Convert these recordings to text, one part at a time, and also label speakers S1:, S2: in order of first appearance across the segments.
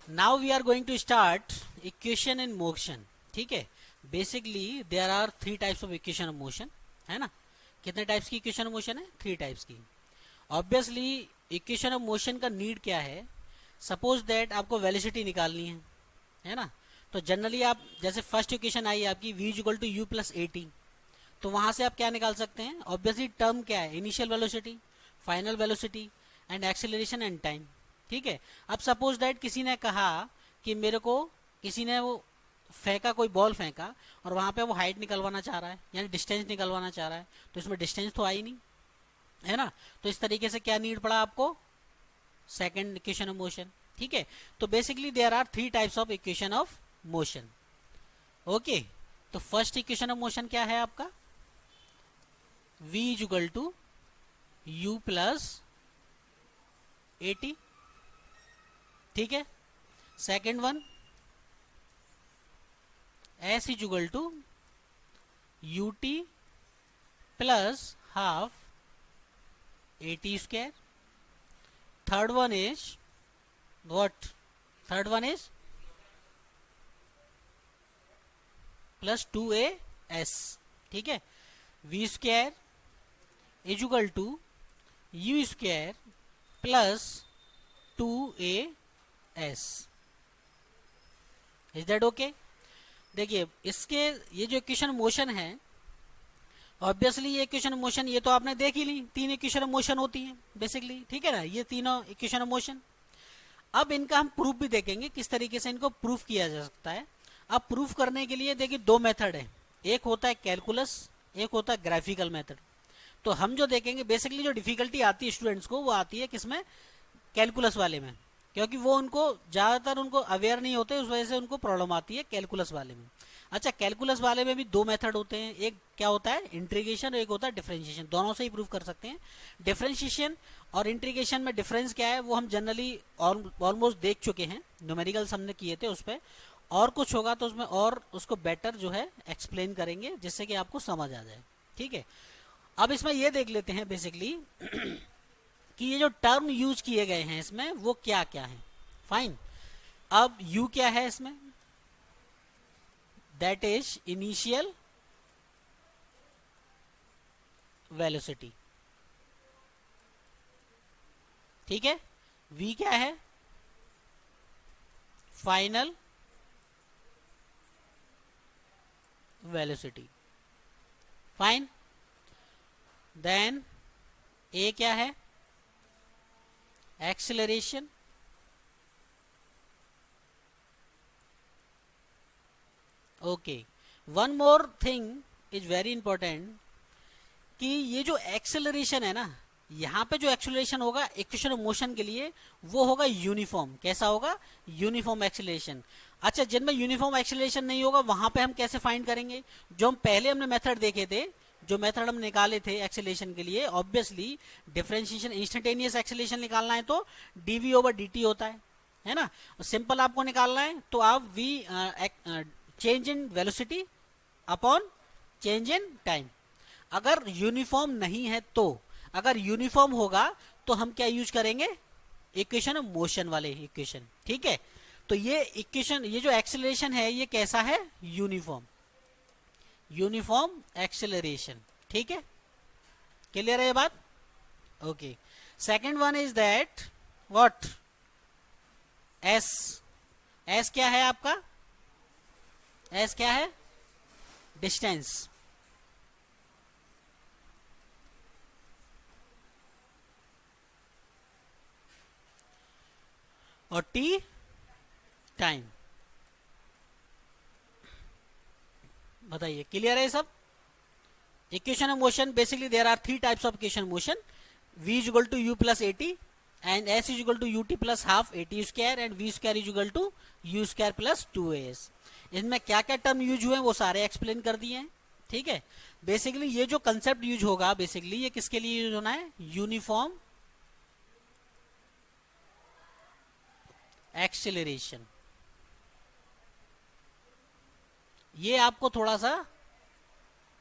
S1: Now we are going to start equation in motion. ठीक है, basically there are three types of equation of motion. है ना, कितने types की equation of motion है? Three types की. ऑब्वियसली इक्वेशन ऑफ मोशन का need क्या है? सपोज दैट आपको वेलोसिटी निकालनी है ना. तो जनरली आप जैसे फर्स्ट इक्वेशन आई आपकी v equal to u plus a t, तो वहां से आप क्या निकाल सकते हैं? ऑब्वियसली टर्म क्या है? Initial velocity, final velocity and acceleration and time. ठीक है. अब सपोज दैट किसी ने कहा कि मेरे को, किसी ने वो फेंका, कोई बॉल फेंका और वहां पे वो हाइट निकलवाना चाह रहा है, यानी डिस्टेंस निकलवाना चाह रहा है, तो इसमें डिस्टेंस तो आई नहीं, है ना. तो इस तरीके से क्या नीड पड़ा आपको? Second equation of motion. ठीक है. तो basically there are three types of equation of motion. Okay. तो फर्स्ट इक्वेशन ऑफ मोशन क्या है आपका? v is equal to u plus a t. ठीक है. Second one s is equal to u t plus half a t square. Third one is what? Third one is plus two a s. ठीक है. V square is equal to u square plus two a S. Is that okay? देखिए इसके ये जो equation motion है, obviously ये equation motion ये तो आपने देख ही ली, तीन इक्वेशन मोशन होती हैं बेसिकली. ठीक है ना, ये तीनों इक्वेशन मोशन. अब इनका हम प्रूफ भी देखेंगे, किस तरीके से इनको प्रूफ किया जा सकता है. अब प्रूफ करने के लिए देखिए दो मेथड है, एक होता है कैलकुलस, एक होता है ग्राफिकल मेथड. तो हम जो देखेंगे बेसिकली जो डिफिकल्टी आती है स्टूडेंट्स को, वो आती है किसमें? कैलकुलस वाले में, क्योंकि वो उनको ज़्यादातर उनको अवेयर नहीं होते, उस वजह से उनको प्रॉब्लम आती है कैलकुलस वाले में. अच्छा, कैलकुलस वाले में भी दो मेथड होते हैं, एक क्या होता है? इंटीग्रेशन, और एक होता है डिफरेंशिएशन. दोनों से ही प्रूव कर सकते हैं. डिफरेंशिएशन और इंटीग्रेशन में डिफरेंस क्या है वो हम जनरली ऑलमोस्ट देख चुके हैं, न्यूमेरिकल्स हमने किए थे उस पर. और कुछ होगा तो उसमें और उसको बेटर जो है एक्सप्लेन करेंगे, जिससे कि आपको समझ आ जाए. ठीक है. अब इसमें ये देख लेते हैं बेसिकली कि ये जो टर्म यूज किए गए हैं इसमें वो क्या क्या है. फाइन. अब u क्या है इसमें? That is initial velocity. ठीक है. v क्या है? Final velocity. Fine. Then a क्या है? Acceleration. Okay. One more thing is very important कि ये जो एक्सेलरेशन है ना, यहाँ पे जो एक्सेलरेशन होगा इक्वेशन ऑफ मोशन के लिए, वो होगा यूनिफॉर्म. कैसा होगा? Uniform acceleration. अच्छा, जिनमें यूनिफॉर्म एक्सेलरेशन नहीं होगा वहां पे हम कैसे फाइंड करेंगे? जो हम पहले हमने मेथड देखे थे, जो मेथड हम निकाले थे एक्सेलरेशन के लिए, ऑब्वियसली डिफरेंशिएशन, इंस्टेंटेनियस एक्सेलरेशन निकालना है तो डीवी ओवर डी टी होता है ना. सिंपल आपको निकालना है तो आप v change in velocity upon change in time. अगर यूनिफॉर्म नहीं है तो, अगर यूनिफॉर्म होगा तो हम क्या यूज करेंगे? इक्वेशन ऑफ मोशन वाले इक्वेशन. ठीक है. तो ये इक्वेशन, ये जो एक्सेलरेशन है ये कैसा है? यूनिफॉर्म. Uniform acceleration. ठीक है. क्लियर है ये बात? Okay. Second one is that what? S. S क्या है आपका? एस क्या है? डिस्टेंस. और टी टाइम. बताइए, क्लियर है सब? Equation of motion basically there are three types of equation motion. v is equal to u plus a t and s is equal to u t plus half a t square and v square is equal to u square plus two a s. इनमें क्या क्या term use हुए हैं वो सारे explain कर दिए हैं. ठीक है. बेसिकली ये जो कंसेप्ट यूज होगा बेसिकली ये किसके लिए यूज होना है? Uniform acceleration. ये आपको थोड़ा सा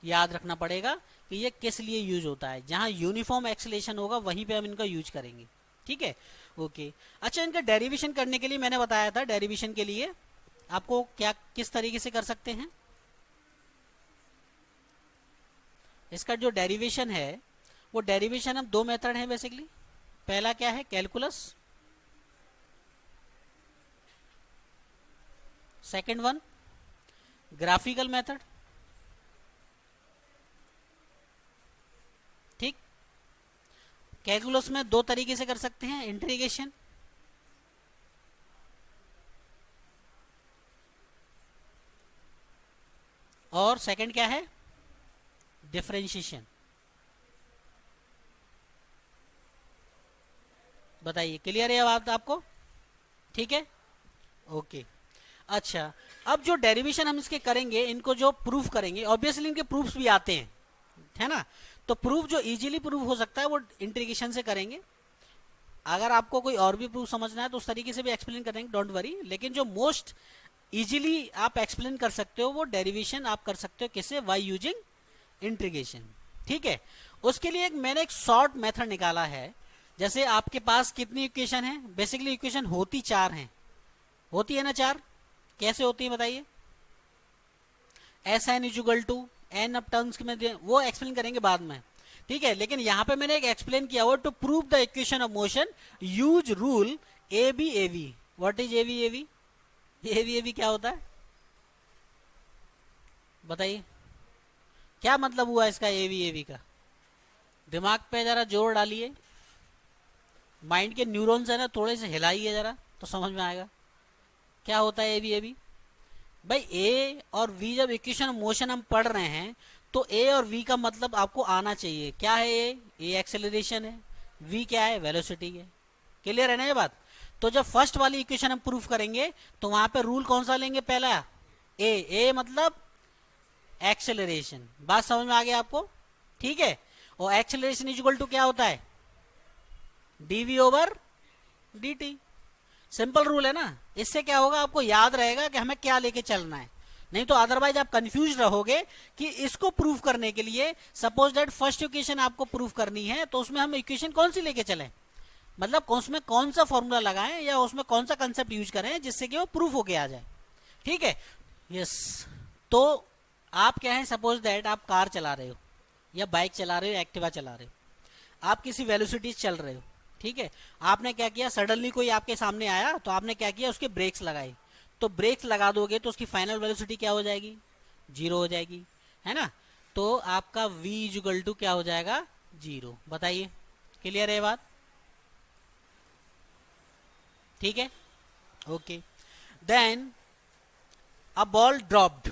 S1: याद रखना पड़ेगा कि ये किस लिए यूज होता है. जहां यूनिफॉर्म एक्सेलरेशन होगा वहीं पे हम इनका यूज करेंगे. ठीक है, ओके। अच्छा, इनका डेरिवेशन करने के लिए मैंने बताया था, डेरिवेशन के लिए आपको क्या किस तरीके से कर सकते हैं। इसका जो डेरिवेशन है, वो डेरिवेशन हम दो मेथड है बेसिकली। पहला क्या है, calculus. Second one graphical method. ठीक, कैलकुलस में दो तरीके से कर सकते हैं, इंटीग्रेशन और सेकंड क्या है, डिफरेंशिएशन। बताइए, क्लियर है बात आपको? ठीक है, ओके। अच्छा, अब जो डेरिवेशन हम इसके करेंगे, इनको जो प्रूफ करेंगे, ऑब्वियसली इनके प्रूफ्स भी आते हैं, है ना। तो प्रूफ जो इजीली प्रूफ हो सकता है वो इंटीग्रेशन से करेंगे। अगर आपको कोई और भी प्रूफ समझना है तो उस तरीके से भी एक्सप्लेन करेंगे, डोंट वरी। लेकिन जो मोस्ट इजीली आप एक्सप्लेन कर सकते हो वो डेरिवेशन आप कर सकते हो किससे, बाय यूजिंग इंटीग्रेशन। ठीक है, उसके लिए मैंने एक शॉर्ट मेथड निकाला है। जैसे आपके पास कितनी इक्वेशन है, बेसिकली इक्वेशन होती चार हैं, होती है ना चार। कैसे होती है बताइए। S N equal to N अब टर्म्स में वो एक्सप्लेन करेंगे बाद में, ठीक है। लेकिन यहां पे मैंने एक एक्सप्लेन किया हुआ, to prove the equation of motion use rule A B A V. What is A B A V? A B A V क्या होता है बताइए, क्या मतलब हुआ इसका ए बी ए वी का? दिमाग पे जरा जोर डालिए, माइंड के न्यूरॉन्स है ना थोड़े से हिलाइए जरा, तो समझ में आएगा क्या होता है ए बी ए वी। भाई ए और वी जब इक्वेशन ऑफ मोशन हम पढ़ रहे हैं तो ए और वी का मतलब आपको आना चाहिए। क्या है ए एक्सेलरेशन है, वी क्या है, वेलोसिटी है। क्लियर है ना ये बात? तो जब फर्स्ट वाली इक्वेशन हम प्रूफ करेंगे तो वहां पे रूल कौन सा लेंगे, पहला ए मतलब एक्सेलरेशन। बात समझ में आ गया आपको? ठीक है, और एक्सेलरेशन इज इक्वल टू क्या होता है, dv over dt। Simple rule है ना। इससे क्या होगा, आपको याद रहेगा कि हमें क्या लेके चलना है। नहीं तो अदरवाइज आप कंफ्यूज रहोगे कि इसको प्रूफ करने के लिए, सपोज दैट फर्स्ट इक्वेशन आपको प्रूफ करनी है तो उसमें हम इक्वेशन कौन सी लेके चलें, मतलब उसमें कौन सा फॉर्मूला लगाएं या उसमें कौन सा कंसेप्ट यूज करें जिससे कि वो प्रूफ होके आ जाए। ठीक है, यस। तो आप क्या है, सपोज दैट आप कार चला रहे हो या बाइक चला रहे हो, एक्टिवा चला रहे हो, आप किसी वेलोसिटी चल रहे हो, ठीक है। आपने क्या किया, सडनली कोई आपके सामने आया तो आपने क्या किया, उसके ब्रेक्स लगाए। तो ब्रेक्स लगा दोगे तो उसकी फाइनल वेलोसिटी क्या हो जाएगी, जीरो हो जाएगी, है ना। तो आपका v इक्वल टू क्या हो जाएगा, जीरो। बताइए, क्लियर है बात? ठीक है, okay. Then a ball dropped.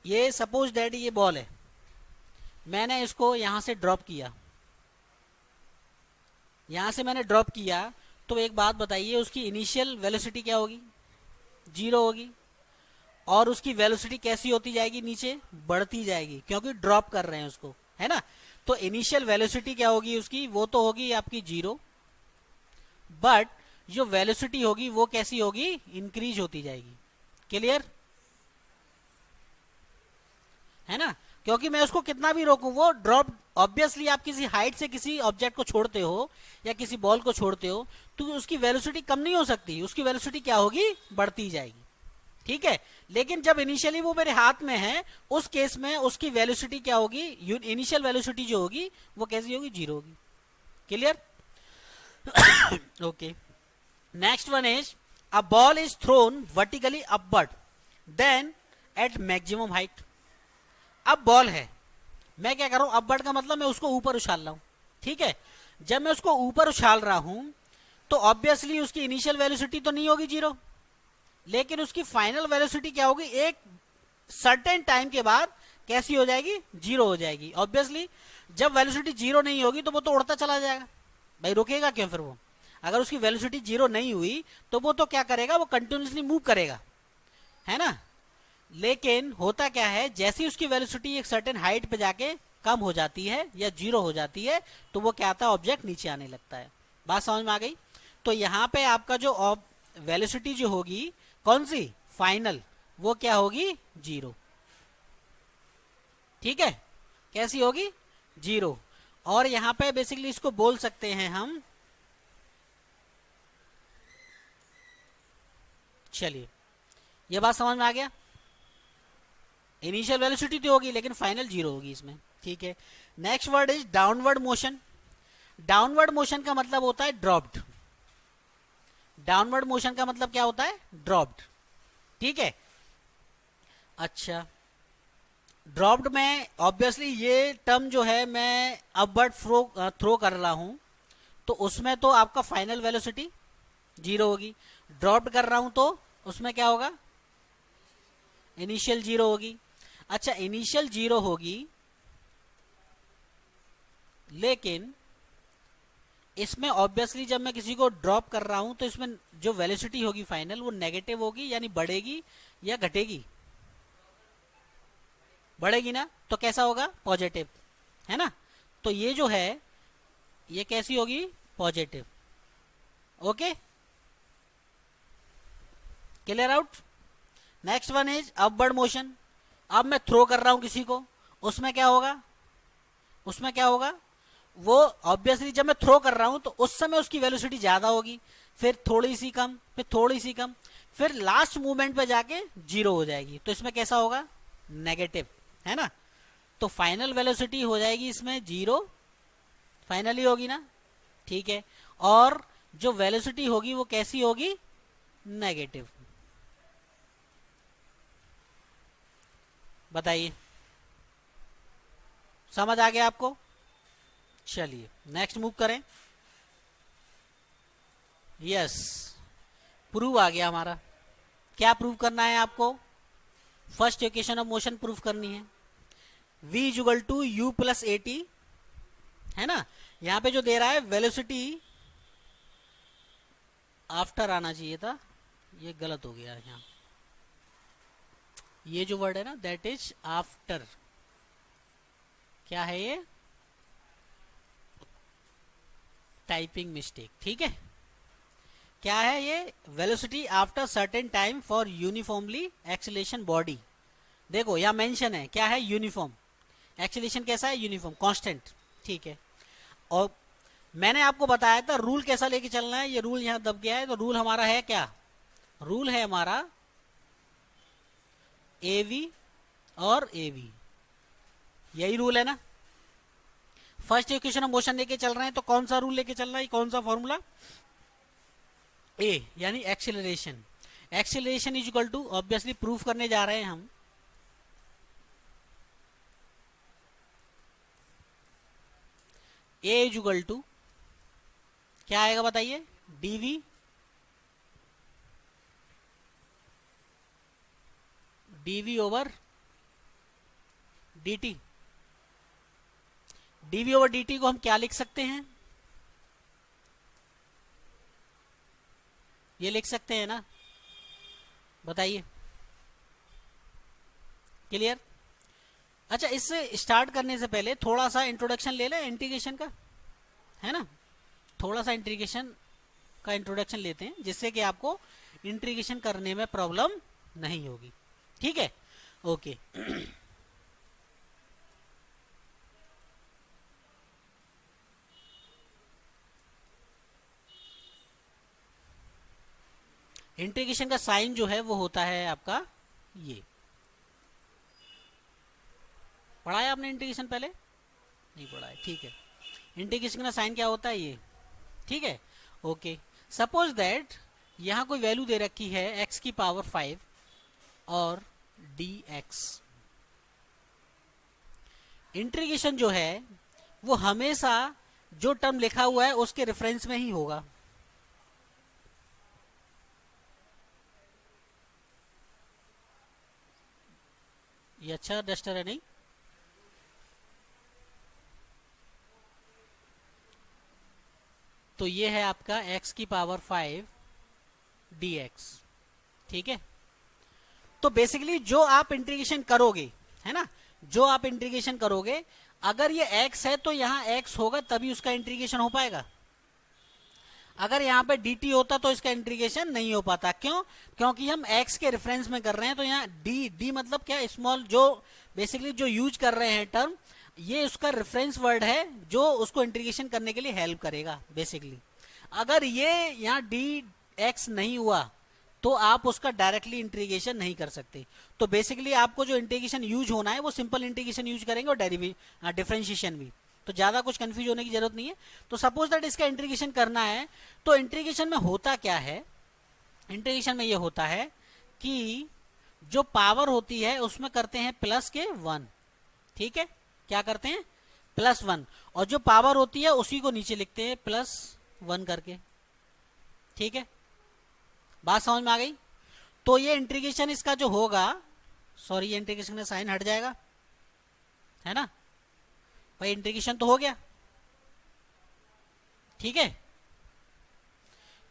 S1: ये सपोज दैट ये बॉल है, मैंने इसको यहां से ड्रॉप किया, यहां से मैंने ड्रॉप किया। तो एक बात बताइए, उसकी इनिशियल वेलोसिटी क्या होगी, जीरो होगी। और उसकी वेलोसिटी कैसी होती जाएगी, नीचे बढ़ती जाएगी, क्योंकि ड्रॉप कर रहे हैं उसको, है ना। तो इनिशियल वेलोसिटी क्या होगी उसकी, वो तो होगी आपकी जीरो, बट जो वेलोसिटी होगी वो कैसी होगी, इंक्रीज होती जाएगी। क्लियर है ना, क्योंकि मैं उसको कितना भी रोकूं वो ड्रॉप। ऑब्वियसली आप किसी हाइट से किसी ऑब्जेक्ट को छोड़ते हो या किसी बॉल को छोड़ते हो तो उसकी वेलोसिटी कम नहीं हो सकती, उसकी वेलोसिटी क्या होगी, बढ़ती जाएगी। ठीक है, लेकिन जब इनिशियली वो मेरे हाथ में है, उस केस में उसकी वेलोसिटी क्या होगी, इनिशियल वेलोसिटी जो होगी वो कैसी होगी, जीरो होगी। Clear? Okay, next one is a ball is thrown vertically upward then at maximum height. अब बॉल है, मैं क्या कर रहा हूं, अपवर्ड का मतलब मैं उसको ऊपर उछाल रहा हूं, ठीक है। जब मैं उसको ऊपर उछाल रहा हूं तो ऑब्वियसली उसकी इनिशियल वेलोसिटी तो नहीं होगी जीरो, लेकिन उसकी फाइनल वेलोसिटी क्या होगी, एक सर्टेन टाइम के बाद कैसी हो जाएगी, जीरो हो जाएगी। ऑब्वियसली जब वेलोसिटी जीरो नहीं होगी तो वो तो उड़ता चला जाएगा, भाई रुकेगा क्यों फिर वो। अगर उसकी वेलोसिटी जीरो नहीं हुई तो वो तो क्या करेगा, वो कंटिन्यूसली मूव करेगा, है ना। लेकिन होता क्या है, जैसी उसकी वेलोसिटी एक सर्टेन हाइट पे जाके कम हो जाती है या जीरो हो जाती है तो वो क्या आता है, ऑब्जेक्ट नीचे आने लगता है। बात समझ में आ गई? तो यहां पे आपका जो वेलोसिटी जो होगी कौन सी, फाइनल, वो क्या होगी, जीरो। ठीक है, कैसी होगी, जीरो। और यहां पे बेसिकली इसको बोल सकते हैं हम, चलिए ये बात समझ में आ गया। इनिशियल वेलोसिटी तो होगी लेकिन फाइनल जीरो होगी इसमें, ठीक है। Next word is downward motion. Downward motion का मतलब होता है ड्रॉप्ड। डाउनवर्ड मोशन का मतलब क्या होता है? ड्रॉप्ड, ठीक है। अच्छा, ड्रॉप्ड में ऑब्वियसली ये टर्म जो है मैं अपवर्ड थ्रो कर रहा हूं, तो उसमें तो आपका फाइनल वेलोसिटी जीरो होगी। ड्रॉप्ड कर रहा हूं तो उसमें क्या होगा? इनिशियल जीरो होगी। अच्छा, इनिशियल जीरो होगी, लेकिन इसमें ऑब्वियसली जब मैं किसी को ड्रॉप कर रहा हूं तो इसमें जो वेलोसिटी होगी फाइनल वो नेगेटिव होगी, यानी बढ़ेगी या घटेगी? बढ़ेगी ना, तो कैसा होगा? पॉजिटिव, है ना। तो ये जो है ये कैसी होगी? Positive. Okay, clear out. Next one is upward motion. अब मैं थ्रो कर रहा हूं किसी को, उसमें क्या होगा? उसमें क्या होगा? वो ऑब्वियसली जब मैं थ्रो कर रहा हूं तो उस समय उसकी वेलोसिटी ज्यादा होगी, फिर थोड़ी सी कम, फिर थोड़ी सी कम, फिर लास्ट मूवमेंट पे जाके जीरो हो जाएगी। तो इसमें कैसा होगा? नेगेटिव, है ना। तो फाइनल वेलोसिटी हो जाएगी इसमें जीरो, फाइनली होगी ना, ठीक है। और जो वेलोसिटी होगी वो कैसी होगी? नेगेटिव। बताइए, समझ आ गया आपको? चलिए नेक्स्ट मूव करें। यस, प्रूव आ गया हमारा। क्या प्रूव करना है आपको? First equation of motion prove करनी है। v equal to u plus a t, है ना। यहां पे जो दे रहा है वेलोसिटी आफ्टर आना चाहिए था, ये गलत हो गया यहाँ। ये जो वर्ड है ना दैट इज आफ्टर, क्या है ये? टाइपिंग मिस्टेक, ठीक है। क्या है ये? Velocity after certain time for uniformly acceleration body. देखो यहां मेंशन है, क्या है? यूनिफॉर्म। एक्सीलरेशन कैसा है? यूनिफॉर्म, कांस्टेंट, ठीक है। और मैंने आपको बताया था रूल कैसा लेके चलना है, ये रूल यहां दब गया है। तो रूल हमारा है क्या? रूल है हमारा एवी और एवी, यही रूल है ना। फर्स्ट इक्वेशन ऑफ मोशन लेके चल रहे हैं तो कौन सा रूल लेके चल रहा है? कौन सा फॉर्मूला? ए, यानी acceleration. Acceleration is equal to, obviously proof करने जा रहे हैं हम, ए इज इक्वल टू क्या आएगा बताइए? Dv dv over dt। Dv over dt को हम क्या लिख सकते हैं? ये लिख सकते हैं ना, बताइए। क्लियर? अच्छा, इससे स्टार्ट करने से पहले थोड़ा सा इंट्रोडक्शन ले लें इंटीग्रेशन का, है ना। थोड़ा सा इंटीग्रेशन का इंट्रोडक्शन लेते हैं जिससे कि आपको इंटीग्रेशन करने में प्रॉब्लम नहीं होगी, ठीक है। ओके इंटीग्रेशन का साइन जो है वो होता है आपका ये। पढ़ा है आपने इंटीग्रेशन पहले? नहीं पढ़ा है, ठीक है। इंटीग्रेशन का साइन क्या होता है? ये, ठीक है। ओके, सपोज दैट यहां कोई वैल्यू दे रखी है x की पावर 5 और dx। इंटीग्रेशन जो है वो हमेशा जो टर्म लिखा हुआ है उसके रेफरेंस में ही होगा। ये अच्छा डस्टर है नहीं? तो ये है आपका x की पावर 5 dx, ठीक है। तो बेसिकली जो आप इंटीग्रेशन करोगे, है ना, जो आप इंटीग्रेशन करोगे, अगर ये x है तो यहाँ x होगा तभी उसका इंटीग्रेशन हो पाएगा। अगर यहाँ पे dt होता तो इसका इंटीग्रेशन नहीं हो पाता। क्यों? क्योंकि हम x के रेफरेंस में कर रहे हैं। तो यहाँ d मतलब क्या? स्मॉल, जो बेसिकली जो यूज कर रहे हैं टर्म, ये उसका रेफरेंस वर्ड है जो उसको इंटीग्रेशन करने के लिए हेल्प करेगा बेसिकली। अगर ये यहाँ डी एक्स नहीं हुआ तो आप उसका डायरेक्टली इंटीग्रेशन नहीं कर सकते। तो बेसिकली आपको जो इंटीग्रेशन यूज होना है वो सिंपल इंटीग्रेशन यूज करेंगे और डिफरेंशिएशन भी। तो ज्यादा कुछ कंफ्यूज होने की जरूरत नहीं है। तो सपोज दैट इसका इंटीग्रेशन करना है, तो इंटीग्रेशन में होता क्या है, इंटीग्रेशन में ये होता है कि जो पावर होती है उसमें करते हैं प्लस के 1, ठीक है, क्या करते हैं +1, और जो पावर होती है उसी को नीचे लिखते हैं +1 करके, ठीक है, बात समझ में आ गई। तो ये इंटीग्रेशन इसका जो होगा, सॉरी ये इंटीग्रेशन का साइन हट जाएगा, है ना भाई, इंटीग्रेशन तो हो गया, ठीक है।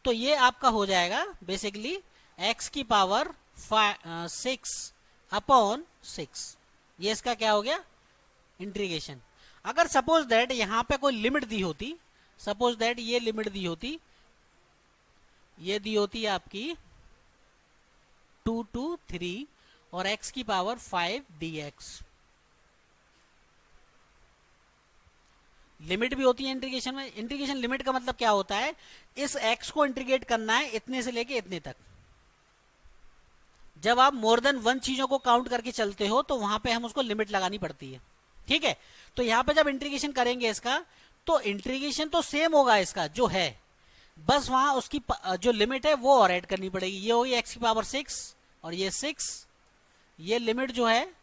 S1: तो ये आपका हो जाएगा बेसिकली x की पावर 6/6, ये इसका क्या हो गया इंटीग्रेशन। अगर सपोज दैट यहां पे कोई लिमिट दी होती, सपोज दैट ये लिमिट दी होती, ये दी होती आपकी 2 to 3 और x की पावर 5 dx, लिमिट भी होती है इंटीग्रेशन में। इंटीग्रेशन लिमिट का मतलब क्या होता है, इस x को इंटीग्रेट करना है इतने से लेके इतने तक। जब आप मोर देन 1 चीजों को काउंट करके चलते हो तो वहां पे हम उसको लिमिट लगानी पड़ती है, ठीक है। तो यहां पे जब इंटीग्रेशन करेंगे इसका, तो इंटीग्रेशन तो सेम होगा इसका जो है, बस वहां उसकी जो लिमिट है वो और ऐड करनी पड़ेगी। ये होगी x की पावर 6 और ये 6, ये लिमिट जो है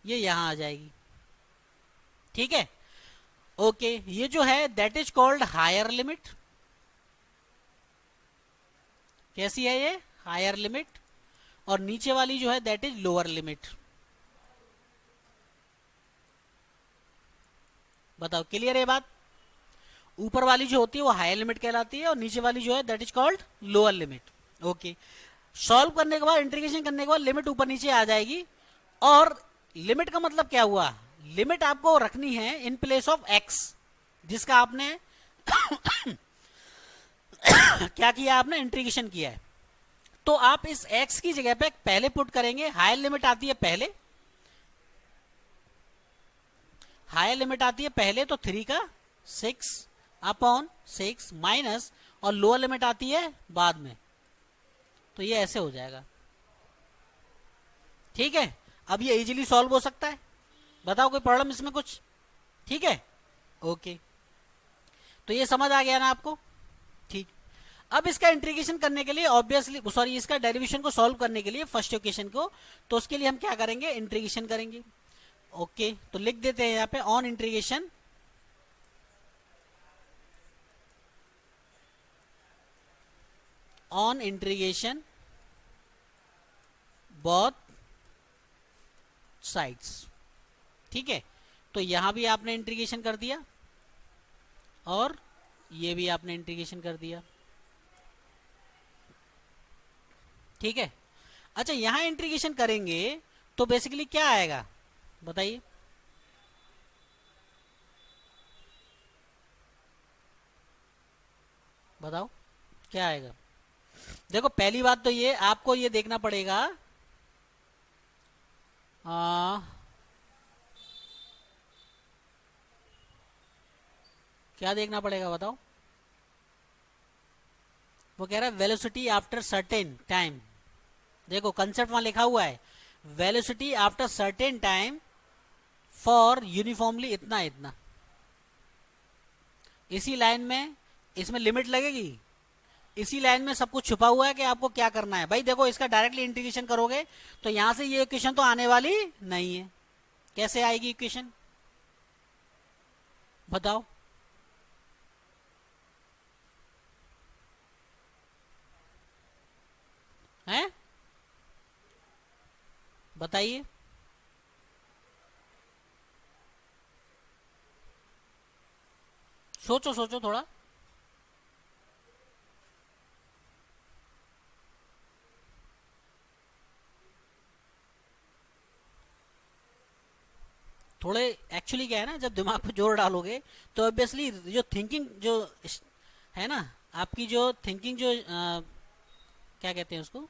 S1: ये यहां आ जाएगी, ठीक है। ओके, ये जो है that is called higher limit. कैसी है ये हायर लिमिट, और नीचे वाली जो है दैट इज लोअर लिमिट। बताओ क्लियर है बात। ऊपर वाली जो होती है वो हायर लिमिट कहलाती है और नीचे वाली जो है that is called lower limit. Okay, solve करने के बाद इंटीग्रेशन करने के बाद लिमिट ऊपर नीचे आ जाएगी। और लिमिट का मतलब क्या हुआ, लिमिट आपको रखनी है इन प्लेस ऑफ x, जिसका आपने क्या किया, आपने इंटीग्रेशन किया है। तो आप इस x की जगह पे पहले पुट करेंगे, हायर लिमिट आती है पहले, हायर लिमिट आती है पहले, तो 3 का 6/6 माइनस, और लोअर लिमिट आती है बाद में, तो ये ऐसे हो जाएगा, ठीक है। अब ये इजीली सॉल्व हो सकता है, बताओ कोई प्रॉब्लम इसमें कुछ, ठीक है। ओके, तो ये समझ आ गया ना आपको, ठीक। अब इसका इंटीग्रेशन करने के लिए ऑब्वियसली, सॉरी इसका डेरिवेशन को सॉल्व करने के लिए फर्स्ट इक्वेशन को, तो उसके लिए हम क्या करेंगे, इंटीग्रेशन करेंगे। ओके, तो लिख देते हैं यहां पे ऑन इंटीग्रेशन बोथ साइड्स, ठीक है। तो यहां भी आपने इंटीग्रेशन कर दिया और ये भी आपने इंटीग्रेशन कर दिया, ठीक है। अच्छा, यहां इंटीग्रेशन करेंगे तो बेसिकली क्या आएगा बताइए, बताओ क्या आएगा। देखो पहली बात तो ये आपको ये देखना पड़ेगा, क्या देखना पड़ेगा बताओ। वो कह रहा है वेलोसिटी आफ्टर सर्टेन टाइम, देखो कंसेप्ट वहां लिखा हुआ है, velocity after certain time for uniformly इतना इतना। इसी लाइन में इसमें लिमिट लगेगी, इसी लाइन में सब कुछ छुपा हुआ है कि आपको क्या करना है। भाई देखो इसका डायरेक्टली इंटीग्रेशन करोगे तो यहां से ये इक्वेशन तो आने वाली नहीं है, कैसे आएगी इक्वेशन बताओ, हैं बताइए। सोचो सोचो थोड़ा, थोड़े एक्चुअली क्या है ना, जब दिमाग पे जोर डालोगे तो ऑब्वियसली जो थिंकिंग जो है ना, आपकी जो थिंकिंग जो क्या कहते हैं उसको,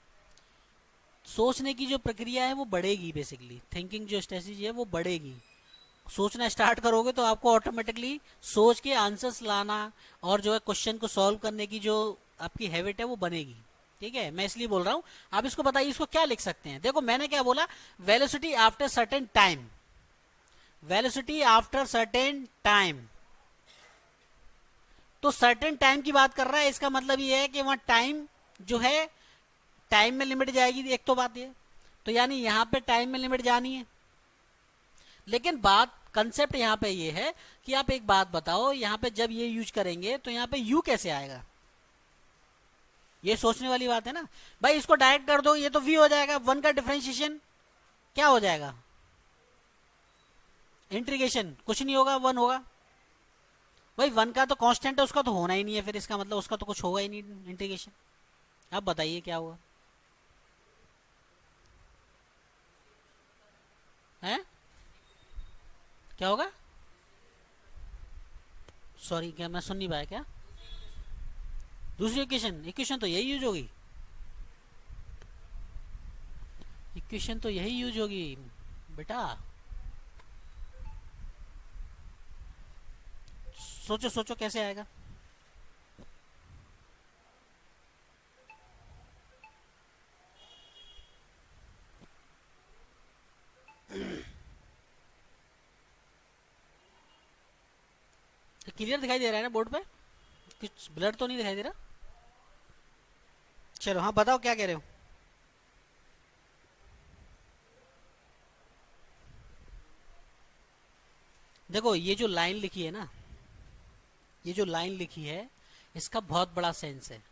S1: सोचने की जो प्रक्रिया है वो बढ़ेगी, बेसिकली थिंकिंग जो स्ट्रेटजी है वो बढ़ेगी। सोचना स्टार्ट करोगे तो आपको ऑटोमेटिकली सोच के आंसर्स लाना और जो है क्वेश्चन को सॉल्व करने की जो आपकी हैबिट है वो बनेगी। ठीक है, मैं इसलिए बोल रहा हूं। आप इसको बताइए, इसको क्या लिख सकते हैं? देखो मैंने क्या बोला, velocity after certain time, velocity after certain time. तो सर्टेन टाइम की बात कर रहा है, इसका मतलब ये है कि वहां टाइम जो है टाइम में लिमिट जाएगी, एक तो बात ये। तो यानी यहां पे टाइम में लिमिट जानी है। लेकिन बात कंसेप्ट यहां पे ये है कि आप एक बात बताओ, यहां पे जब ये यूज करेंगे तो यहां पे यू कैसे आएगा? ये सोचने वाली बात है ना भाई। इसको डायरेक्ट कर दो, ये तो वी हो जाएगा। वन का डिफरेंशिएशन क्या हो जाएगा? इंटीग्रेशन कुछ नहीं होगा, वन होगा। भाई वन का तो कांस्टेंट है, उसका तो होना ही नहीं है, फिर इसका मतलब उसका तो कुछ होगा ही नहीं इंटीग्रेशन। अब बताइए क्या हुआ है? क्या होगा? सॉरी, क्या मैं सुन नहीं पाया? क्या दूसरी इक्वेशन? इक्वेशन तो यही यूज होगी, इक्वेशन तो यही यूज होगी बेटा। सोचो सोचो कैसे आएगा? क्लियर दिखाई दे रहा है ना बोर्ड पे? कुछ ब्लर तो नहीं दिखाई दे रहा? चलो हाँ, बताओ क्या कह रहे हो? देखो ये जो लाइन लिखी है ना, ये जो लाइन लिखी है, इसका बहुत बड़ा सेंस है।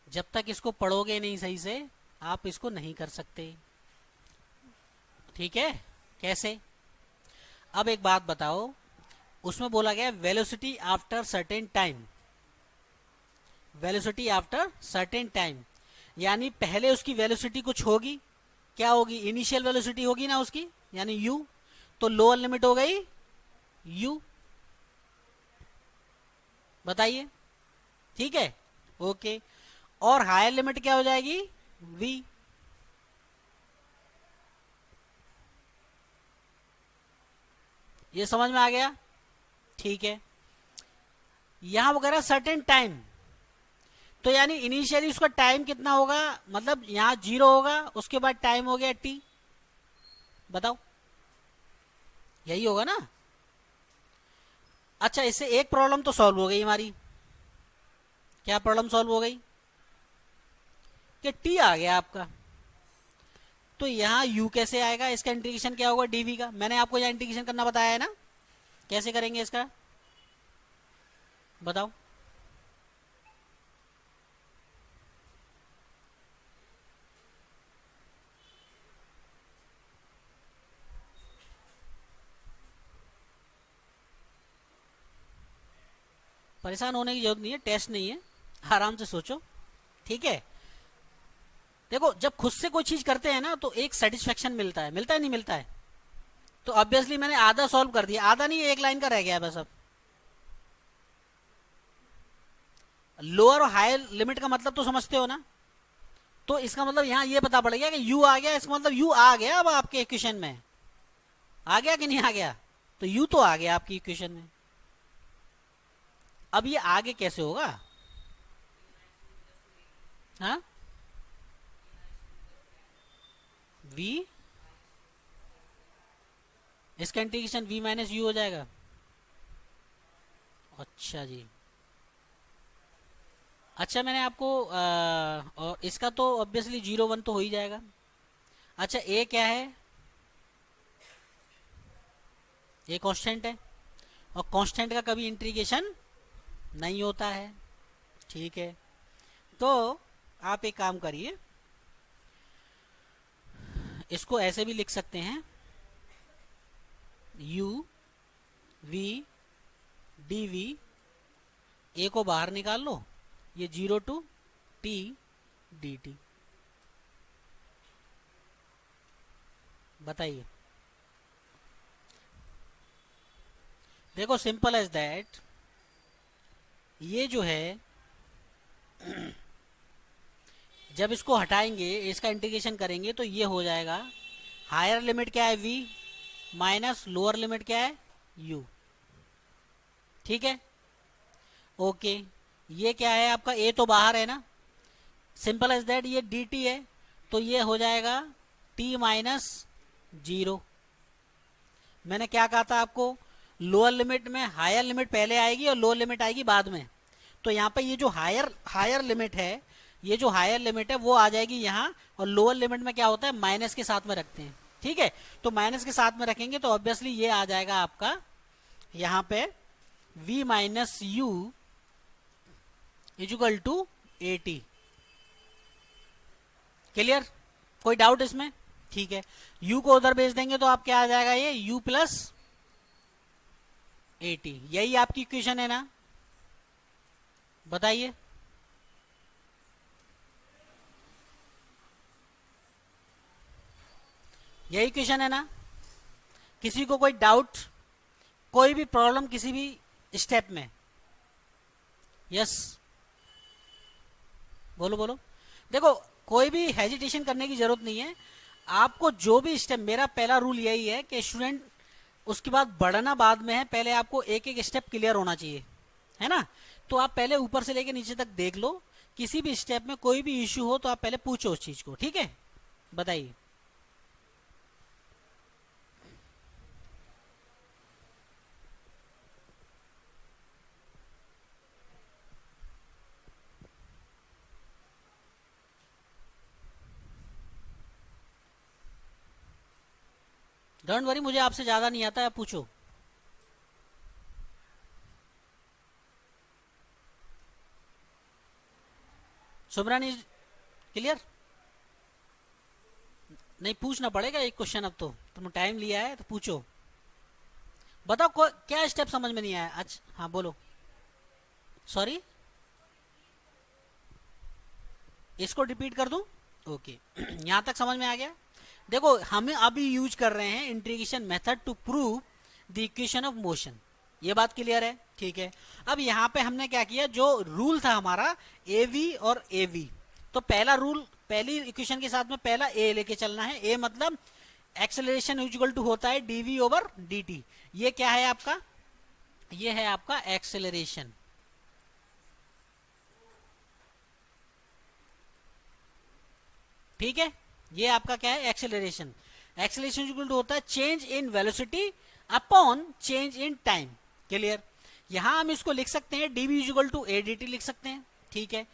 S1: जब तक इसको पढ़ोगे नहीं सही से, आप इसको नहीं कर सकते। ठीक है? कैसे? अब एक बात बताओ, उसमें बोला गया velocity after certain time, velocity after certain time, यानी पहले उसकी वेलोसिटी कुछ होगी। क्या होगी? इनिशियल वेलोसिटी होगी ना उसकी, यानी यू। तो लोअर लिमिट हो गई यू। बताइए, ठीक है? ओके। और हायर लिमिट क्या हो जाएगी? वी। ये समझ में आ गया? ठीक है। यहां वगैरह सर्टेन टाइम, तो यानी इनिशियली उसका टाइम कितना होगा? मतलब यहां जीरो होगा, उसके बाद टाइम हो गया टी। बताओ, यही होगा ना? अच्छा, इससे एक प्रॉब्लम तो सॉल्व हो गई हमारी। क्या प्रॉब्लम सॉल्व हो गई? कि टी आ गया आपका। तो यहां यू कैसे आएगा? इसका इंटीग्रेशन क्या होगा? डीवी का। मैंने आपको यहां इंटीग्रेशन करना बताया है ना, कैसे करेंगे इसका? बताओ। परेशान होने की जरूरत नहीं है, टेस्ट नहीं है, आराम से सोचो। ठीक है? देखो जब खुद से कोई चीज करते हैं ना तो एक सेटिस्फेक्शन मिलता है, मिलता है नहीं मिलता है? तो ऑब्वियसली मैंने आधा सॉल्व कर दिया, आधा नहीं, एक लाइन का रह गया बस। अब लोअर और हायर लिमिट का मतलब तो समझते हो ना? तो इसका मतलब यहां ये पता पड़ेगा कि यू आ गया, इसका मतलब यू आ गया अब आपके इक्वेशन में। आ गया कि नहीं आ गया? तो यू तो आ गया आपकी इक्वेशन में। अब ये आगे कैसे होगा? हाँ, वी, इसका इंटीग्रेशन वी माइनस यू हो जाएगा। अच्छा जी। अच्छा, मैंने आपको और इसका तो ऑब्वियसली जीरो वन तो हो ही जाएगा। अच्छा, ए क्या है? ए कांस्टेंट है, और कांस्टेंट का कभी इंटीग्रेशन नहीं होता है। ठीक है, तो आप एक काम करिए, इसको ऐसे भी लिख सकते हैं, u v dv, ए को बाहर निकाल लो, ये 0 टू t dt। बताइए। देखो सिंपल एज दैट, ये जो है जब इसको हटाएंगे, इसका इंटीग्रेशन करेंगे तो ये हो जाएगा, हायर लिमिट क्या है v, माइनस लोअर लिमिट क्या है यू। ठीक है, ओके। ये क्या है आपका, ए तो बाहर है ना, सिंपल एज दैट। ये डी टी है तो ये हो जाएगा टी माइनस 0। मैंने क्या कहा था आपको, लोअर लिमिट में हायर लिमिट पहले आएगी और लोअर लिमिट आएगी बाद में। तो यहाँ पे ये जो हायर लिमिट है, ये जो हायर लिमिट है वो आ जाएगी यहाँ, और लोअर लिमिट में क्या होता है, माइनस के साथ में रखते हैं। ठीक है, तो माइनस के साथ में रखेंगे तो ऑब्वियसली ये आ जाएगा आपका यहाँ पे v minus u equal to a t. Clear, कोई डाउट इसमें? ठीक है, u को उधर भेज देंगे तो आप क्या आ जाएगा, ये u प्लस ए टी। यही आपकी इक्वेशन है ना, बताइए। यही इक्वेशन है ना? किसी को कोई डाउट, कोई भी प्रॉब्लम किसी भी स्टेप में? यस, बोलो बोलो। देखो, कोई भी हेजिटेशन करने की जरूरत नहीं है आपको। जो भी स्टेप, मेरा पहला रूल यही है कि स्टूडेंट, उसके बाद बढ़ना बाद में है, पहले आपको एक एक स्टेप क्लियर होना चाहिए, है ना। तो आप पहले ऊपर से लेके नीचे तक देख लो, किसी भी स्टेप में कोई भी इश्यू हो तो आप पहले पूछो उस चीज को। ठीक है, बताइए। डोंट वरी, मुझे आपसे ज्यादा नहीं आता है, पूछो। सुमरन इज क्लियर? नहीं, पूछना पड़ेगा एक क्वेश्चन, अब तो तुमने टाइम लिया है तो पूछो। बताओ क्या स्टेप समझ में नहीं आया? अच्छा हाँ बोलो। सॉरी, इसको रिपीट कर दूं? ओके यहां तक समझ में आ गया? देखो, हमें अभी यूज कर रहे हैं integration method to prove the equation of motion. ये बात क्लियर है? ठीक है, अब यहाँ पे हमने क्या किया, जो रूल था हमारा ए वी और ए वी, तो पहला रूल, पहली इक्वेशन के साथ में पहला ए लेके चलना है। ए मतलब एक्सेलरेशन इक्वल टू होता है डीवी ओवर डी टी। ये क्या है आपका, ये है आपका एक्सेलरेशन। ठीक है, ये आपका क्या है, एक्सेलरेशन। एक्सेलरेशन इक्वल टू होता है change in velocity upon change in time. Clear, यहां हम इसको लिख सकते हैं dv equal to a d t लिख सकते हैं। ठीक है,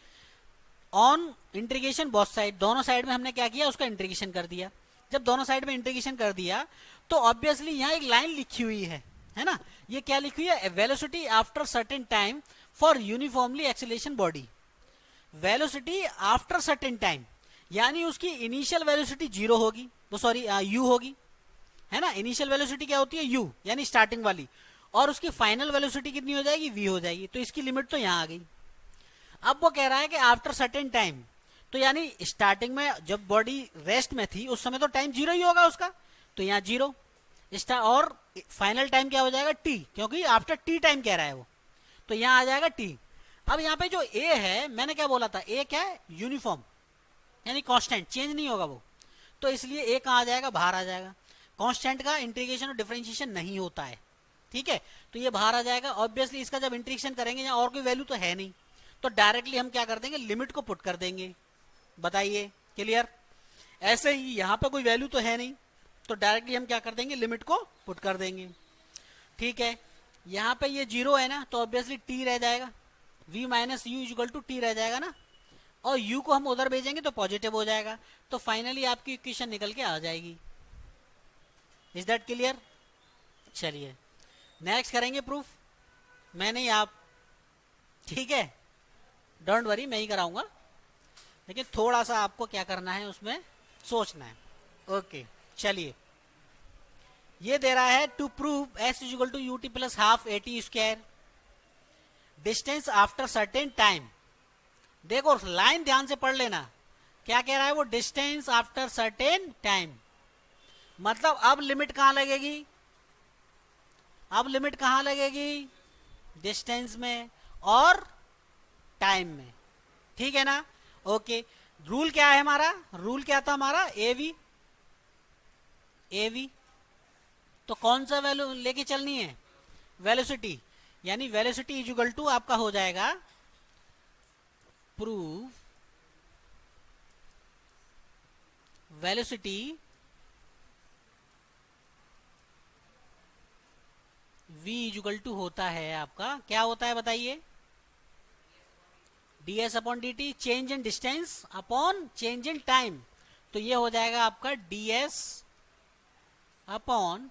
S1: ऑन इंटीग्रेशन बोथ साइड, दोनों साइड में हमने क्या किया, उसका इंटीग्रेशन कर दिया। जब दोनों साइड में इंटीग्रेशन कर दिया तो ऑब्वियसली यहां एक लाइन लिखी हुई है ना। ये क्या लिखी हुई है, velocity after certain time for uniformly acceleration body. Velocity after certain time, यानी उसकी इनिशियल वेलोसिटी 0 होगी, तो सॉरी यू होगी, है ना। इनिशियल वेलोसिटी क्या होती है, यू, यानी स्टार्टिंग वाली, और उसकी फाइनल वेलोसिटी कितनी हो जाएगी, वी हो जाएगी। तो इसकी लिमिट तो यहां आ गई। अब वो कह रहा है कि आफ्टर सर्टेन टाइम, तो यानी स्टार्टिंग में जब बॉडी रेस्ट में थी उस समय तो टाइम 0 ही होगा उसका, तो यहाँ 0, और फाइनल टाइम क्या हो जाएगा, टी, क्योंकि आफ्टर टी टाइम कह रहा है वो, तो यहाँ आ जाएगा टी। अब यहाँ पे जो ए है, मैंने क्या बोला था, ए क्या है, यूनिफॉर्म, यानी कांस्टेंट, चेंज नहीं होगा वो, तो इसलिए ए कहाँ आ जाएगा, बाहर आ जाएगा। कांस्टेंट का इंटीग्रेशन और डिफरेंशिएशन नहीं होता है। ठीक है, तो ये बाहर आ जाएगा। ऑब्वियसली इसका जब इंटीग्रेशन करेंगे, यहाँ और कोई वैल्यू तो है नहीं, तो डायरेक्टली हम क्या कर देंगे, लिमिट को पुट कर देंगे। बताइए, क्लियर? ऐसे ही यहाँ पे कोई वैल्यू तो है नहीं, तो डायरेक्टली हम क्या कर देंगे, लिमिट को पुट कर देंगे। ठीक है, यहाँ पे ये 0 है ना, तो ऑब्वियसली टी रह जाएगा, v minus u equal to t रह जाएगा ना, और u को हम उधर भेजेंगे तो पॉजिटिव हो जाएगा। तो फाइनली आपकी इक्वेशन निकल के आ जाएगी। Is that clear? चलिए नेक्स्ट करेंगे प्रूफ, मैं नहीं आप। ठीक है, डोंट वरी, मैं ही कराऊंगा, लेकिन थोड़ा सा आपको क्या करना है, उसमें सोचना है। ओके, चलिए, ये दे रहा है to prove s is equal to u t plus half a t square distance after certain time. देखो लाइन ध्यान से पढ़ लेना, क्या कह रहा है वो, डिस्टेंस आफ्टर सर्टेन टाइम, मतलब अब लिमिट कहां लगेगी, अब लिमिट कहां लगेगी, डिस्टेंस में और टाइम में। ठीक है ना? ओके, रूल क्या है हमारा, रूल क्या था हमारा, एवी, एवी, तो कौन सा वैल्यू लेके चलनी है, वेलोसिटी, यानी वेलोसिटी इज इक्वल टू आपका हो जाएगा prove velocity v is equal to होता है आपका, क्या होता है बताइए, ds upon d t, change in distance upon change in time, तो ये हो जाएगा आपका ds upon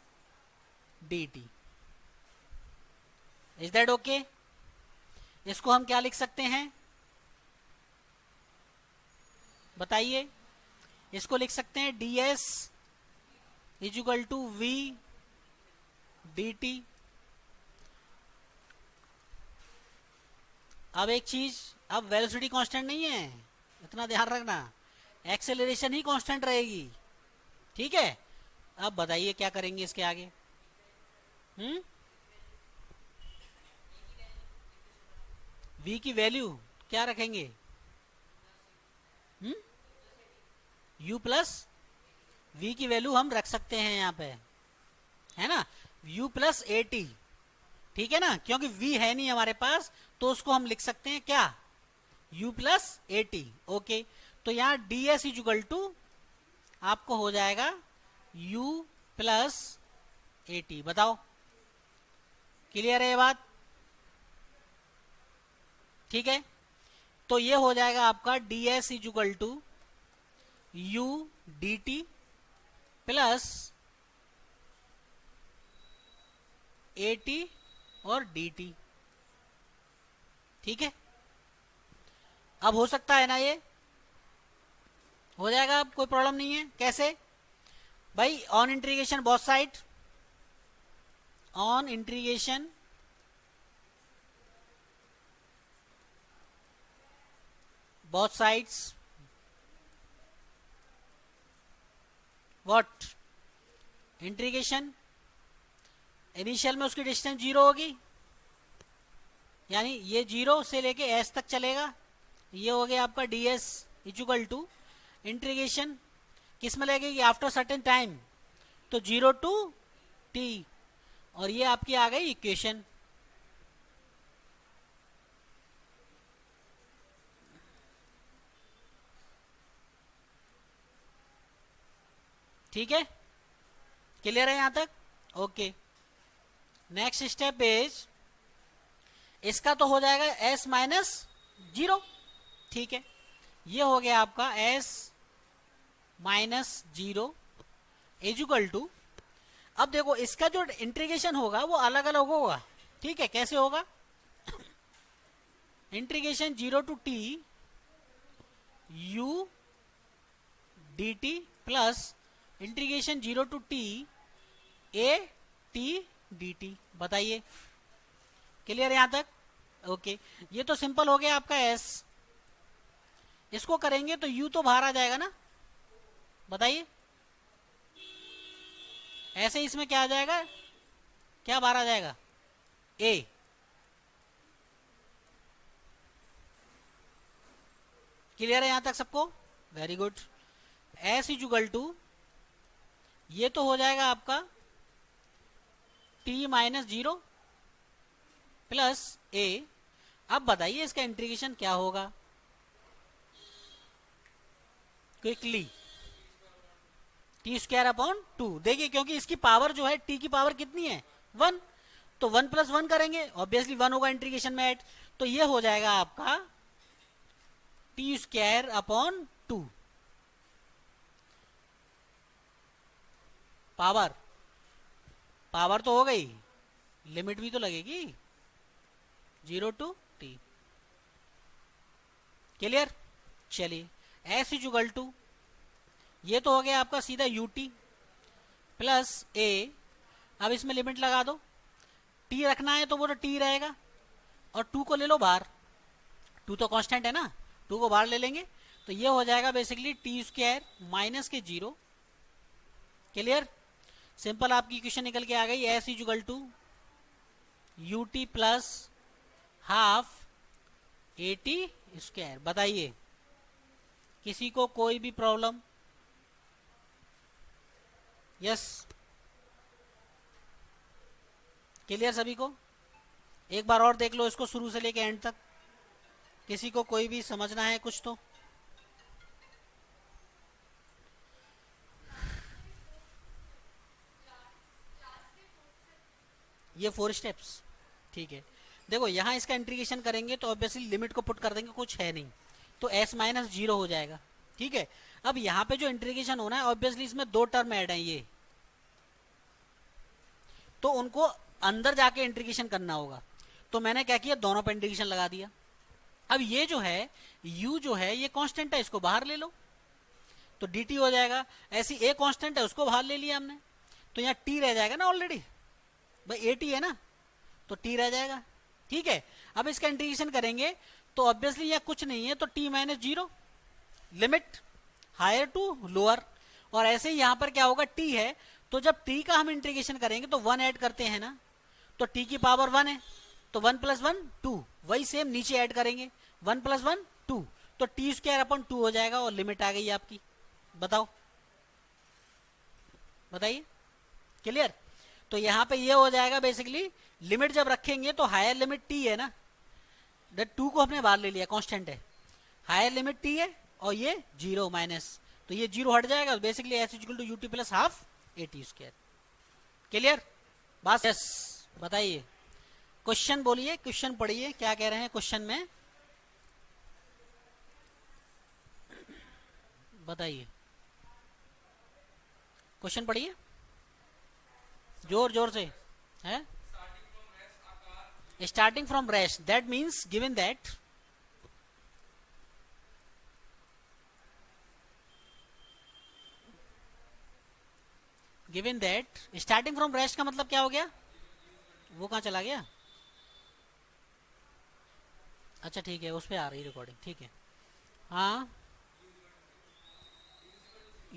S1: d t. Is that okay? इसको हम क्या लिख सकते हैं बताइए, इसको लिख सकते हैं ds is equal to v d t. अब एक चीज, अब वेलोसिटी कांस्टेंट नहीं है, इतना ध्यान रखना, एक्सेलरेशन ही कांस्टेंट रहेगी, ठीक है। अब बताइए क्या करेंगे इसके आगे? v की वैल्यू क्या रखेंगे? u प्लस v की वैल्यू हम रख सकते हैं यहाँ पे, है ना, u प्लस ए टी, ठीक है ना, क्योंकि v है नहीं हमारे पास, तो उसको हम लिख सकते हैं क्या, u plus a T. Okay, तो यहाँ ds इज इक्वल टू आपको हो जाएगा u प्लस ए टी। बताओ क्लियर है ये बात? ठीक है, तो ये हो जाएगा आपका ds is equal to u d t plus a t और डी टी, ठीक है। अब हो सकता है ना, ये हो जाएगा, अब कोई प्रॉब्लम नहीं है। कैसे भाई? On integration both side, on integration both sides, what integration, initial में उसकी डिस्टेंस 0 होगी, यानी ये 0 से लेके s तक चलेगा, ये हो गया आपका ds is equal to integration किस में लगेगी, आफ्टर सर्टेन टाइम, तो 0 टू t, और ये आपकी आ गई इक्वेशन। ठीक है, क्लियर है यहां तक? ओके, नेक्स्ट स्टेप इज, इसका तो हो जाएगा s माइनस 0, ठीक है, ये हो गया आपका s minus 0 is equal to, अब देखो इसका जो इंटीग्रेशन होगा वो अलग अलग होगा, ठीक है। कैसे होगा? Integration 0 to t u d t plus integration 0 to t a t d t. बताइए क्लियर यहां तक? ओके, ये तो सिंपल हो गया आपका s, इसको करेंगे तो u तो बाहर आ जाएगा ना, बताइए ऐसे इसमें क्या आ जाएगा, क्या बाहर आ जाएगा, a, क्लियर है यहां तक सबको? Very good. s is equal to, ये तो हो जाएगा आपका t माइनस 0 प्लस a। अब बताइए इसका इंटीग्रेशन क्या होगा क्विकली, टी स्क्वायर अपॉन 2। देखिए क्योंकि इसकी पावर जो है t की पावर कितनी है 1, तो 1 प्लस 1 करेंगे, ऑब्वियसली 1 होगा इंटीग्रेशन में ऐड, तो ये हो जाएगा आपका T square upon 2। Power power तो हो गई, लिमिट भी तो लगेगी 0 टू t। क्लियर? चलिए s इज इक्वल टू, ये तो हो गया आपका सीधा ut प्लस a, अब इसमें लिमिट लगा दो, t रखना है तो वो तो t रहेगा, और 2 को ले लो बाहर, 2 तो कांस्टेंट है ना, 2 को बाहर ले लेंगे, तो ये हो जाएगा बेसिकली टी स्क्वायर माइनस के 0। क्लियर? सिंपल आपकी इक्वेशन निकल के आ गई, s is equal to ut plus half a t square. बताइए किसी को कोई भी प्रॉब्लम? यस, क्लियर सभी को? एक बार और देख लो इसको शुरू से लेके एंड तक, किसी को कोई भी समझना है कुछ तो। ये 4 स्टेप्स, ठीक है। देखो यहाँ इसका इंटीग्रेशन करेंगे तो ऑब्वियसली लिमिट को पुट कर देंगे, कुछ है नहीं, तो s माइनस 0 हो जाएगा, ठीक है। अब यहाँ पे जो इंटीग्रेशन होना है ऑब्वियसली इसमें 2 टर्म ऐड है ये, तो उनको अंदर जाके इंटीग्रेशन करना होगा। तो मैंने क्या किया, दोनों पे इंटीग्रेशन लगा दिया। अब ये जो है u जो है ये कांस्टेंट है, इसको बाहर ले लो तो dt हो जाएगा। ऐसी a कांस्टेंट है उसको बाहर ले लिया हमने, तो यहाँ t रह जाएगा ना, ऑलरेडी भाई 80 है ना, तो t रह जाएगा, ठीक है। अब इसका इंटीग्रेशन करेंगे तो ऑब्वियसली यहाँ कुछ नहीं है, तो t minus 0, limit higher to lower. और ऐसे ही यहाँ पर क्या होगा, t है, तो जब t का हम इंटीग्रेशन करेंगे तो 1 ऐड करते हैं ना, तो t की पावर 1 है, तो 1 प्लस 1 2, वही सेम नीचे ऐड करेंगे 1 प्लस 1 2, तो टी स्क्वायर अपन 2 हो जाएगा और लिमिट आ गई आपकी। बताओ, बताइए, क्लियर? तो यहाँ पे ये हो जाएगा बेसिकली, लिमिट जब रखेंगे तो हायर लिमिट टी है ना, 2 को हमने बाहर ले लिया, कांस्टेंट है, हायर लिमिट टी है और ये 0 माइनस, तो ये 0 हट जाएगा, basically s equal to ut plus half a t square. Clear बात? यस, बताइए, क्वेश्चन बोलिए, क्वेश्चन पढ़िए, क्या कह रहे हैं क्वेश्चन में, बताइए, क्वेश्चन पढ़िए जोर जोर से। है starting from rest, that means given that starting from rest का मतलब क्या हो गया, वो कहाँ चला गया? अच्छा ठीक है, उस पर आ रही रिकॉर्डिंग, ठीक है। हाँ,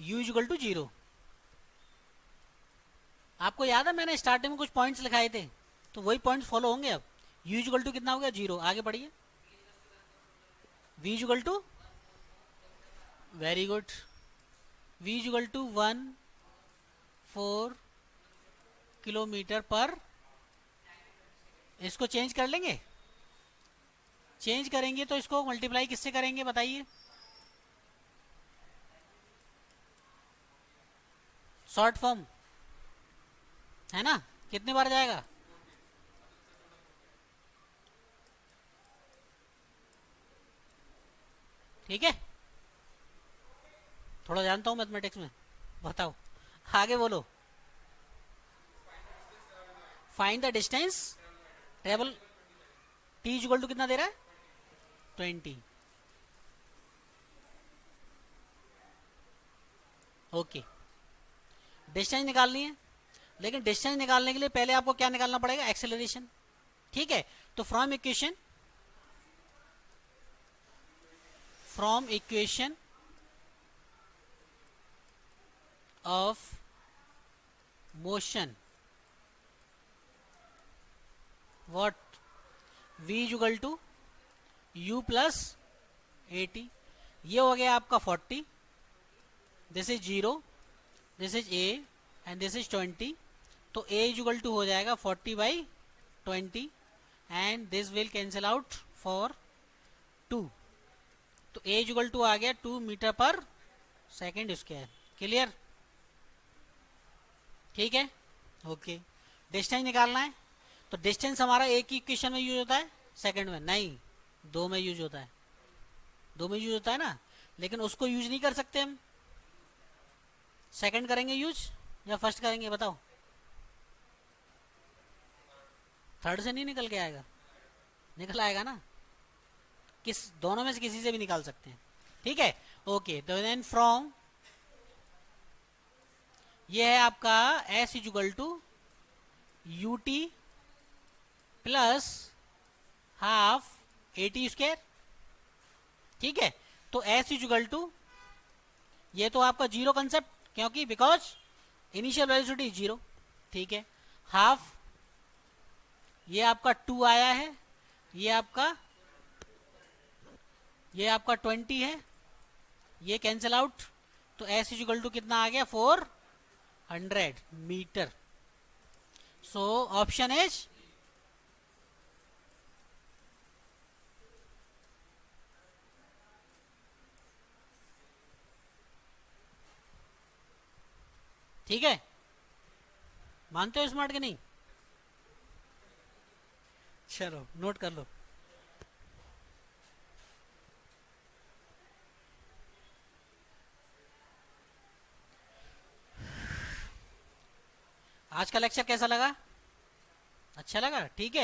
S1: u इक्वल टू 0, आपको याद है मैंने स्टार्टिंग में कुछ पॉइंट्स लिखाए थे, तो वही पॉइंट्स फॉलो होंगे। अब u इक्वल टू कितना हो गया, 0, आगे बढ़िए। v equal to, very good, v equal to 1.4 kilometre पर, इसको चेंज कर लेंगे, चेंज करेंगे तो इसको मल्टीप्लाई किससे करेंगे बताइए, शॉर्ट फॉर्म है ना, कितने बार जाएगा, ठीक है। थोड़ा जानता हूं मैथमेटिक्स में, बताओ आगे बोलो। Find the distance travel, t equal to कितना दे रहा है, 20, ओके। डिस्टेंस निकालनी है, लेकिन डिस्टेंस निकालने के लिए पहले आपको क्या निकालना पड़ेगा, एक्सेलरेशन, ठीक है। तो from equation of motion, what, v equal to u plus 80, ये हो गया आपका 40, this is 0, this is a and this is 20, तो a इक्वल टू हो जाएगा 40/20 and this will cancel out for 2, तो a इक्वल टू आ गया 2 मीटर पर सेकेंड स्क्वायर। क्लियर, ठीक है, ओके। डिस्टेंस निकालना है, तो डिस्टेंस हमारा एक ही इक्वेशन में यूज होता है, सेकंड में नहीं, 2 में यूज होता है, 2 में यूज होता है ना, लेकिन उसको यूज नहीं कर सकते हम, सेकंड करेंगे यूज या फर्स्ट करेंगे, बताओ। थर्ड से नहीं निकल के आएगा, निकल आएगा ना, किस, दोनों में से किसी से भी निकाल सकते हैं, ठीक है, ओके। तो देन फ्रॉम, ये है आपका s equal to ut plus half 80 square, ठीक है। तो s इक्वल टू, ये तो आपका 0 कंसेप्ट, क्योंकि बिकॉज इनिशियल वेलोसिटी 0, ठीक है, हाफ, ये आपका 2 आया है, ये आपका 20 है, ये कैंसिल आउट, तो s इक्वल टू कितना आ गया, 400 मीटर। सो ऑप्शन इज ठीक है, मानते हो स्मार्ट कि नहीं? चलो नोट कर लो। आज का लेक्चर कैसा लगा? अच्छा लगा, ठीक है।